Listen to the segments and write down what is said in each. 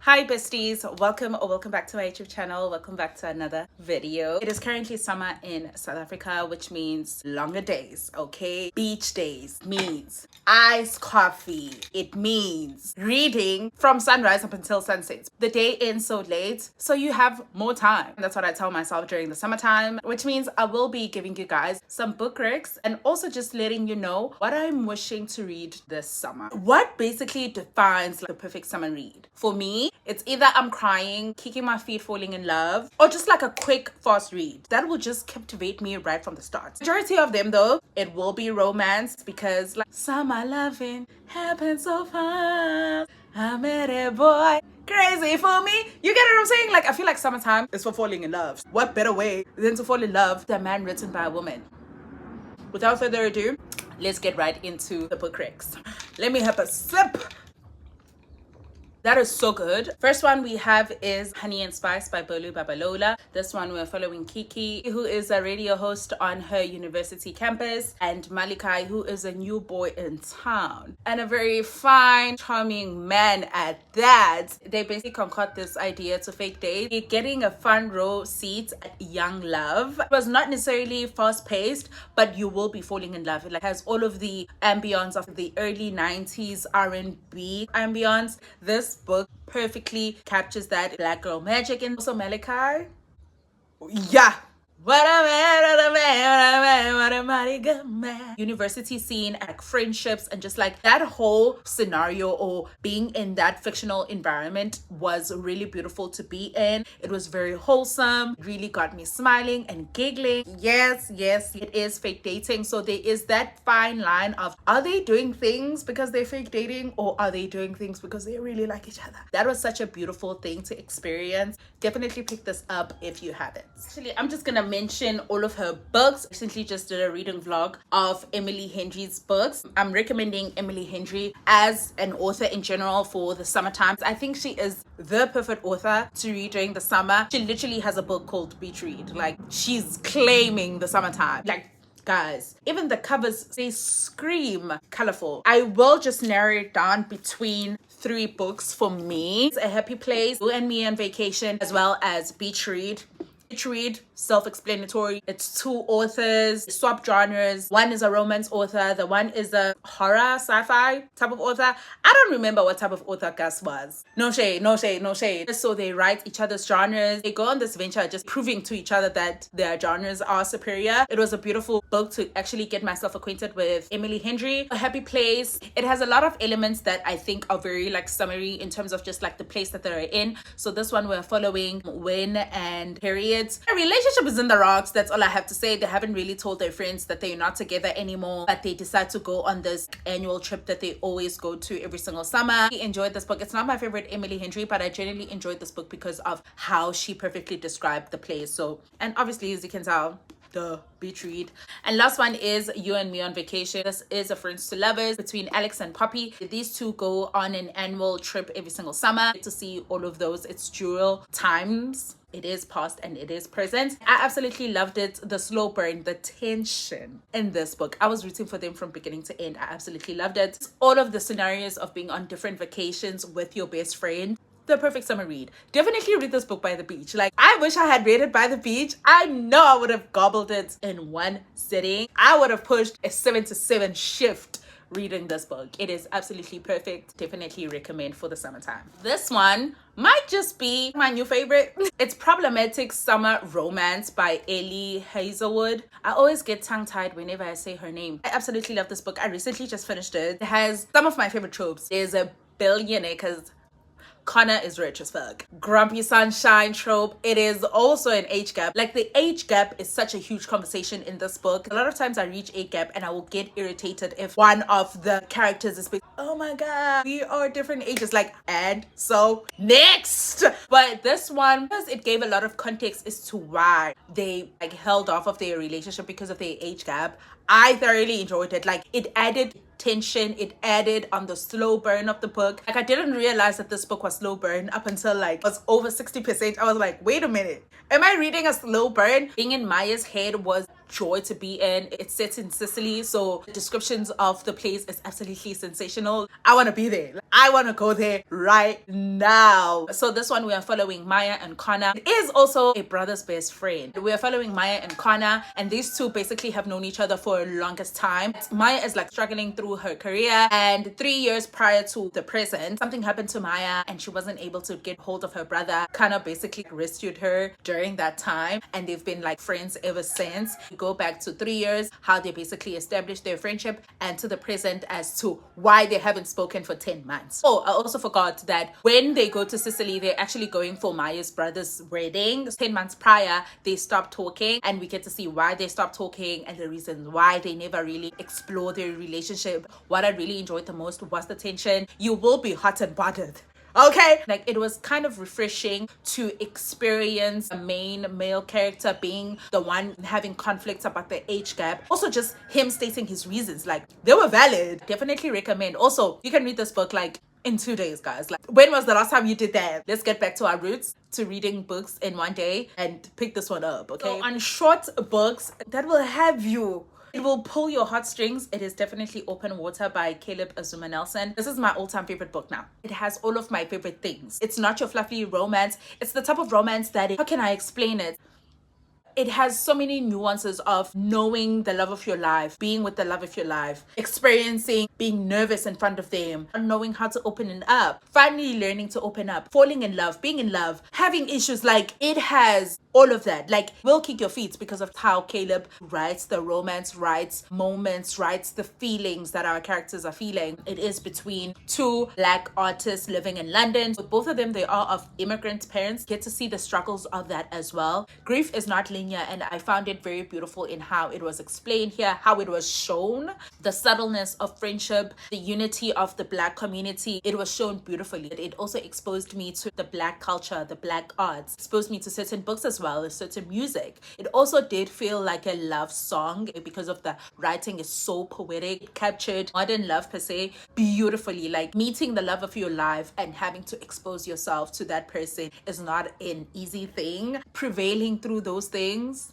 Hi besties, welcome back to my YouTube channel. Welcome back to another video. It is currently summer in South Africa, which means longer days, okay? Beach days means iced coffee. It means reading from sunrise up until sunset. The day ends so late, so you have more time. That's what I tell myself during the summertime, which means I will be giving you guys some book recs and also just letting you know what I'm wishing to read this summer. What basically defines the perfect summer read? For me, it's either I'm crying, kicking my feet, falling in love, or just like a quick, fast read. That will just captivate me right from the start. Majority of them though, it will be romance because like summer loving happens so fast. I met a boy crazy for me. You get what I'm saying? Like I feel like summertime is for falling in love. What better way than to fall in love than a man written by a woman? Without further ado, let's get right into the book recs. Let me have a sip. That is so good. First one we have is Honey and Spice by Bolu Babalola. This one we're following Kiki, who is a radio host on her university campus, and Malachi, who is a new boy in town and a very fine, charming man at that. They basically concoct this idea to fake date. You're getting a front row seat at Young Love. It was not necessarily fast paced, but you will be falling in love. It like has all of the ambience of the early 90s R&B ambience. This book perfectly captures that black girl magic. And also Malachi, yeah, what a man, what a man, what a mighty good man. University scene, like friendships, and just like that whole scenario or being in that fictional environment was really beautiful to be in. It was very wholesome, really got me smiling and giggling. Yes, it is fake dating. So there is that fine line of, are they doing things because they're fake dating, or are they doing things because they really like each other? That was such a beautiful thing to experience. Definitely pick this up if you haven't. Actually, I'm just gonna mention all of her books. I recently just did a reading vlog of Emily Henry's books. I'm recommending Emily Henry as an author in general for the summertime. I think she is the perfect author to read during the summer. She literally has a book called Beach Read. Like, she's claiming the summertime. Like, guys, even the covers, they scream colorful. I will just narrow it down between 3 books for me. A Happy Place, You and Me on Vacation, as well as Beach Read. Beach Read, self-explanatory. It's 2 authors, swap genres. One is a romance author, the one is a horror sci-fi type of author. I don't remember what type of author Gus was. No shade. So they write each other's genres. They go on this venture just proving to each other that their genres are superior. It was a beautiful book to actually get myself acquainted with Emily Henry. A Happy Place, it has a lot of elements that I think are very like summary in terms of just like the place that they're in. So this one we're following Win and Harriet. A relationship is in the rocks. That's all I have to say. They haven't really told their friends that they're not together anymore, but they decide to go on this annual trip that they always go to every single summer. I enjoyed this book. It's not my favorite Emily Henry, but I genuinely enjoyed this book because of how she perfectly described the place. So, and obviously, as you can tell, the Beach Read. And last one is You and Me on Vacation. This is a friends to lovers between Alex and Poppy. These two go on an annual trip every single summer. To see all of those, it's dual times. It is past and it is present. I absolutely loved it. The slow burn, the tension in this book. I was rooting for them from beginning to end. I absolutely loved it. All of the scenarios of being on different vacations with your best friend. The perfect summer read. Definitely read this book by the beach. Like, I wish I had read it by the beach. I know I would have gobbled it in one sitting. I would have pushed a 7 to 7 shift reading this book. It is absolutely perfect. Definitely recommend for the summertime. This one might just be my new favorite. It's Problematic Summer Romance by Ellie Hazelwood. I always get tongue-tied whenever I say her name. I absolutely love this book. I recently just finished it. It has some of my favorite tropes. There's a billionaire because Connor is rich as fuck. Grumpy sunshine trope. It is also an age gap. Like, the age gap is such a huge conversation in this book. A lot of times I reach age gap and I will get irritated if one of the characters is oh my god, we are different ages. Like, and so next. But this one, because it gave a lot of context as to why they like held off of their relationship because of their age gap, I thoroughly enjoyed it. Like, it added tension, it added on the slow burn of the book. Like, I didn't realize that this book was slow burn up until like it was over 60%. I was like, wait a minute, am I reading a slow burn? Being in Maya's head was joy to be in. It's set in Sicily, so the descriptions of the place is absolutely sensational. I want to be there. I want to go there right now. So this one, we are following Maya and Connor. It is also a brother's best friend. We are following Maya and Connor, and these two basically have known each other for the longest time. Maya is like struggling through her career, and 3 years prior to the present, something happened to Maya and she wasn't able to get hold of her brother. Connor basically rescued her during that time, and they've been like friends ever since. We go back to 3 years, how they basically established their friendship, and to the present as to why they haven't spoken for 10 months. Oh, I also forgot that when they go to Sicily, they're actually going for Maya's brother's wedding. 10 months prior, they stopped talking, and we get to see why they stopped talking and the reasons why they never really explore their relationship. What I really enjoyed the most was the tension. You will be hot and bothered. Okay, like it was kind of refreshing to experience a main male character being the one having conflicts about the age gap. Also just him stating his reasons, like they were valid. Definitely recommend. Also, you can read this book like in 2 days, guys. Like, when was the last time you did that? Let's get back to our roots, to reading books in one day, and pick this one up. Okay, so on short books that will have you, it will pull your heartstrings. It is definitely Open Water by Caleb Azuma Nelson. This is my all-time favorite book now. It has all of my favorite things. It's not your fluffy romance. It's the type of romance that how can I explain it? It has so many nuances of knowing the love of your life, being with the love of your life, experiencing being nervous in front of them, knowing how to open it up, finally learning to open up, falling in love, being in love, having issues. Like, it has all of that. Like, will kick your feet because of how Caleb writes the romance, writes moments, writes the feelings that our characters are feeling. It is between two Black artists living in London. With both of them, they are of immigrant parents. Get to see the struggles of that as well. Grief is not linear, and I found it very beautiful in how it was explained here, how it was shown, the subtleness of friendship, the unity of the Black community. It was shown beautifully. It also exposed me to the Black culture, the Black arts, exposed me to certain books as well as certain music. It also did feel like a love song because of the writing is so poetic. It captured modern love per se beautifully. Like, meeting the love of your life and having to expose yourself to that person is not an easy thing. Prevailing through those things,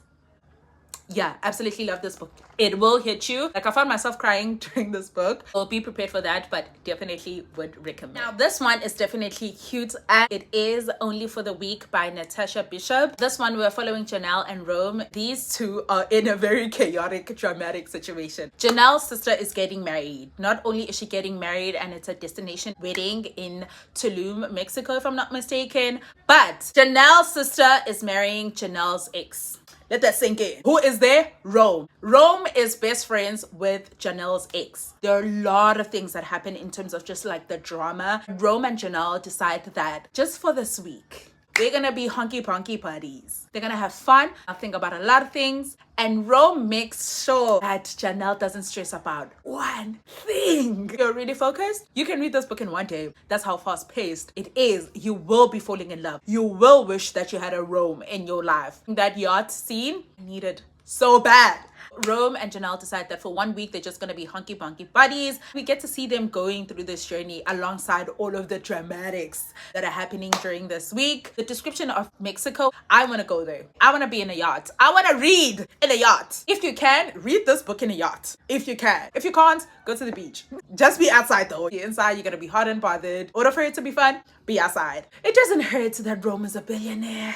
yeah, absolutely love this book. It will hit you. Like, I found myself crying during this book. So be prepared for that, but definitely would recommend. Now, this one is definitely cute, and it is Only for the Week by Natasha Bishop. This one, we're following Janelle and Rome. These two are in a very chaotic, dramatic situation. Janelle's sister is getting married. Not only is she getting married, and it's a destination wedding in Tulum, Mexico, if I'm not mistaken, but Janelle's sister is marrying Janelle's ex. Let that sink in. Who is there? Rome. Rome is best friends with Janelle's ex. There are a lot of things that happen in terms of just like the drama. Rome and Janelle decide that just for this week, they're gonna be honky-ponky parties. They're gonna have fun. I'll think about a lot of things. And Rome makes sure that Janelle doesn't stress about one thing. You're really focused? You can read this book in one day. That's how fast-paced it is. You will be falling in love. You will wish that you had a Rome in your life. That yacht scene, needed so bad. Rome and Janelle decide that for 1 week they're just going to be honky-ponky buddies. We get to see them going through this journey alongside all of the dramatics that are happening during this week. The description of Mexico, I want to go there. I want to be in a yacht. I want to read in a yacht. If you can, read this book in a yacht. If you can. If you can't, go to the beach. Just be outside though. You're inside, you're going to be hot and bothered. Order for it to be fun, be outside. It doesn't hurt that Rome is a billionaire.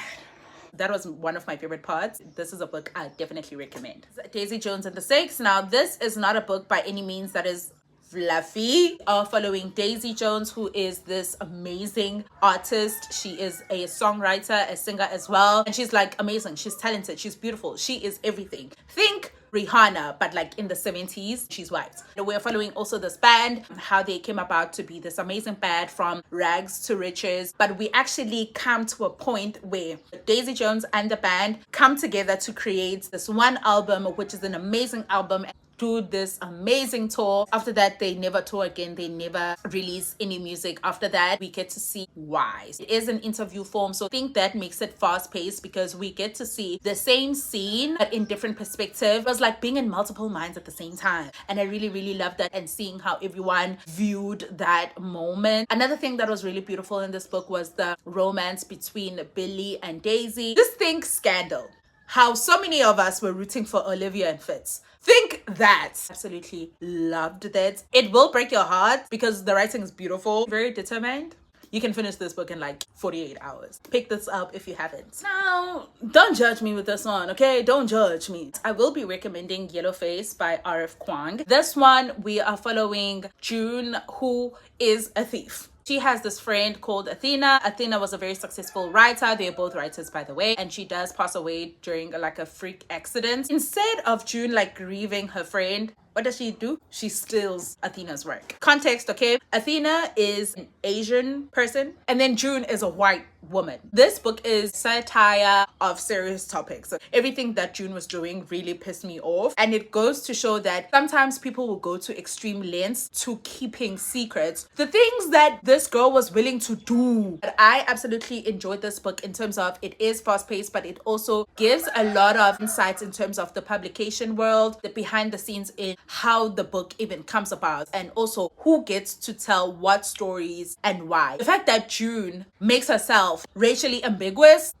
That was one of my favorite parts. This is a book I definitely recommend. Daisy Jones and the Six. Now, this is not a book by any means that is fluffy. Following Daisy Jones, who is this amazing artist. She is a songwriter, a singer as well. And she's like amazing. She's talented. She's beautiful. She is everything. Think Rihanna, but like in the 70s. She's white. We're following also this band, how they came about to be this amazing band from rags to riches. But we actually come to a point where Daisy Jones and the band come together to create this one album, which is an amazing album. Do this amazing tour. After that, they never tour again. They never release any music. After that, we get to see why. It is an interview form, so I think that makes it fast-paced because we get to see the same scene but in different perspectives. It was like being in multiple minds at the same time, and I really, really loved that, and seeing how everyone viewed that moment. Another thing that was really beautiful in this book was the romance between Billy and Daisy. Just think scandal. how so many of us were rooting for Olivia and Fitz. Think that. Absolutely loved that. It will break your heart because the writing is beautiful, very determined. You can finish this book in like 48 hours. Pick this up if you haven't. Now, don't judge me with this one, okay? Don't judge me. I will be recommending Yellowface by R.F. Kuang. This one, we are following June, who is a thief. She has this friend called Athena. Athena was a very successful writer. They're both writers, by the way. And she does pass away during like a freak accident. Instead of June like grieving her friend, what does she do? She steals Athena's work. Context, okay? Athena is an Asian person and then June is a white woman. This book is satire of serious topics. So everything that June was doing really pissed me off. And it goes to show that sometimes people will go to extreme lengths to keeping secrets. The things that this girl was willing to do. But I absolutely enjoyed this book in terms of it is fast paced, but it also gives a lot of insights in terms of the publication world, the behind the scenes in how the book even comes about, and also who gets to tell what stories and why. The fact that June makes herself racially ambiguous,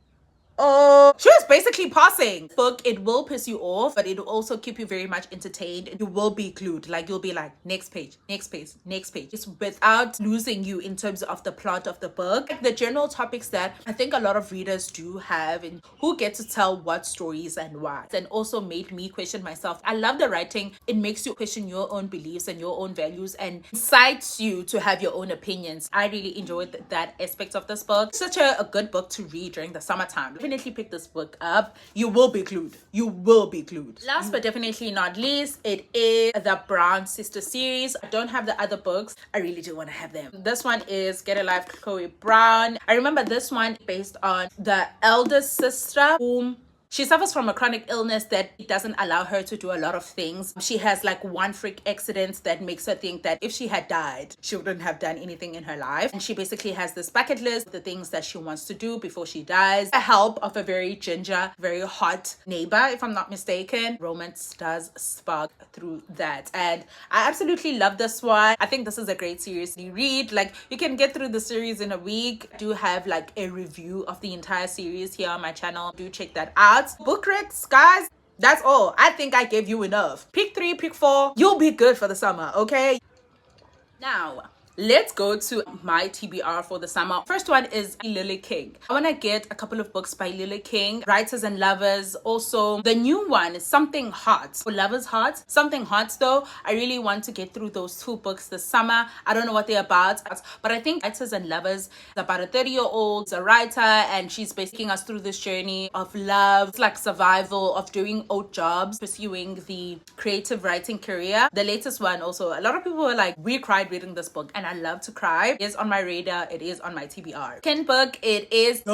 she was basically passing. Book, it will piss you off, but it will also keep you very much entertained. You will be glued. Like you'll be like, next page, next page, next page. Just without losing you in terms of the plot of the book. Like the general topics that I think a lot of readers do have, and who get to tell what stories and why. And also made me question myself. I love the writing. It makes you question your own beliefs and your own values and incites you to have your own opinions. I really enjoyed that aspect of this book. Such a good book to read during the summertime. Definitely pick this book up. You will be glued. You will be glued. Last but definitely not least, it is the Brown Sister series. I don't have the other books. I really do want to have them. This one is Get a Life, Chloe Brown. I remember this one based on the eldest sister whom she suffers from a chronic illness that it doesn't allow her to do a lot of things. She has like one freak accident that makes her think that if she had died, she wouldn't have done anything in her life. And she basically has this bucket list, the things that she wants to do before she dies. The help of a very ginger, very hot neighbor, if I'm not mistaken. Romance does spark through that. And I absolutely love this one. I think this is a great series to read. Like you can get through the series in a week. I do have like a review of the entire series here on my channel. Do check that out. Book recs, guys, that's all. I think I gave you enough. Pick 3, pick 4. You'll be good for the summer, okay? Now, let's go to my TBR for the summer. First one is Lily King. I want to get a couple of books by Lily King, Writers and Lovers. Also, the new one is Something Hot. For Lovers Hot, Something Hot though. I really want to get through those 2 books this summer. I don't know what they're about, but I think Writers and Lovers is about a 30-year-old, a writer, and she's basically taking us through this journey of love, like survival, of doing odd jobs, pursuing the creative writing career. The latest one also, a lot of people were like, we cried reading this book, and I love to cry. It is on my radar. It is on my TBR. Second book, it is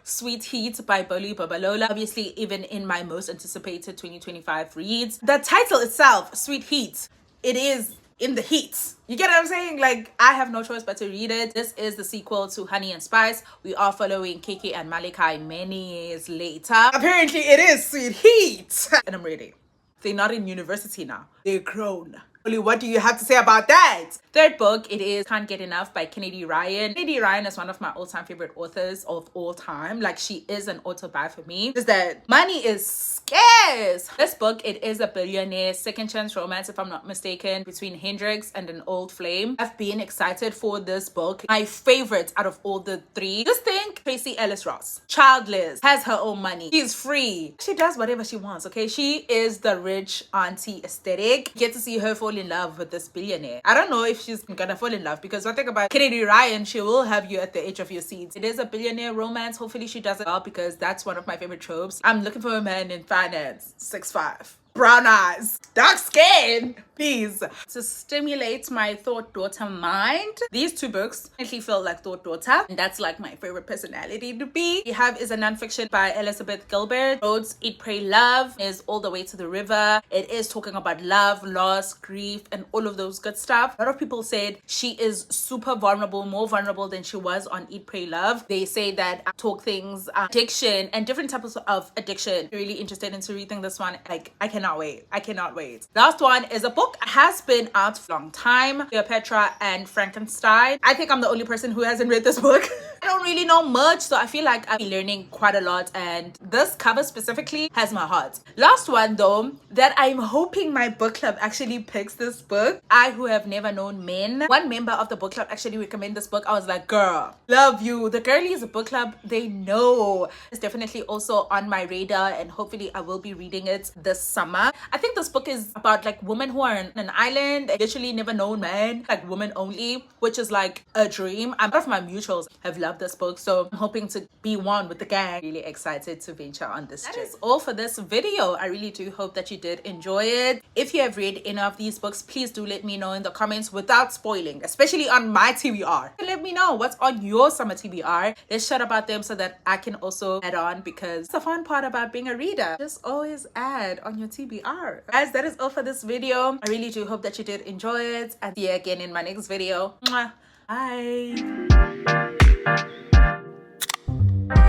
Sweet Heat by Boli Babalola. Obviously, even in my most anticipated 2025 reads. The title itself, Sweet Heat, it is in the heat. You get what I'm saying? Like, I have no choice but to read it. This is the sequel to Honey and Spice. We are following Kiki and Malachi many years later. Apparently, it is Sweet Heat. And I'm ready. They're not in university now. They're grown. What do you have to say about that? Third book, it is Can't Get Enough by Kennedy Ryan. Kennedy Ryan is one of my all-time favorite authors of all time. Like, she is an author buy for me. Is that money is scarce. This book, it is a billionaire second chance romance, if I'm not mistaken, between Hendrix and an old flame. I've been excited for this book. My favorite out of all the 3. Just think, Tracy Ellis Ross, childless, has her own money. She's free. She does whatever she wants, okay? She is the rich auntie aesthetic. You get to see her fall in love with this billionaire. I don't know if she's gonna fall in love, because one thing about Kennedy Ryan, she will have you at the edge of your seats. It is a billionaire romance. Hopefully she does it well, because that's one of my favorite tropes. I'm looking for a man in finance, 6'5", brown eyes, dark skin, please. To stimulate my thought daughter mind, these 2 books definitely feel like thought daughter, and that's like my favorite personality to be. We have is a nonfiction by Elizabeth Gilbert. Roads, Eat, Pray, Love is All the Way to the River. It is talking about love, loss, grief, and all of those good stuff. A lot of people said she is super vulnerable, more vulnerable than she was on Eat, Pray, Love. They say that talk things, addiction, and different types of addiction. Really interested into reading this one. Like, I cannot wait. I cannot wait. Last one is a book has been out for a long time. Cleopatra and Frankenstein. I think I'm the only person who hasn't read this book. I don't really know much, so I feel like I've been learning quite a lot, and this cover specifically has my heart. Last one though, that I'm hoping my book club actually picks this book. I Who Have Never Known Men. One member of the book club actually recommended this book. I was like, girl, love you. The girlies book club, they know. It's definitely also on my radar, and hopefully I will be reading it this summer. I think this book is about like women who are on an island, literally never known men, like women only, which is like a dream. A lot of my mutuals have loved this book, so I'm hoping to be one with the gang. Really excited to venture on this journey. That is all for this video. I really do hope that you did enjoy it. If you have read any of these books, please do let me know in the comments without spoiling, especially on my TBR. Let me know what's on your summer TBR. Let's chat about them so that I can also add on, because it's the fun part about being a reader. Just always add on your TBR. Guys, that is all for this video. I really do hope that you did enjoy it, and see you again in my next video. Mwah. Bye.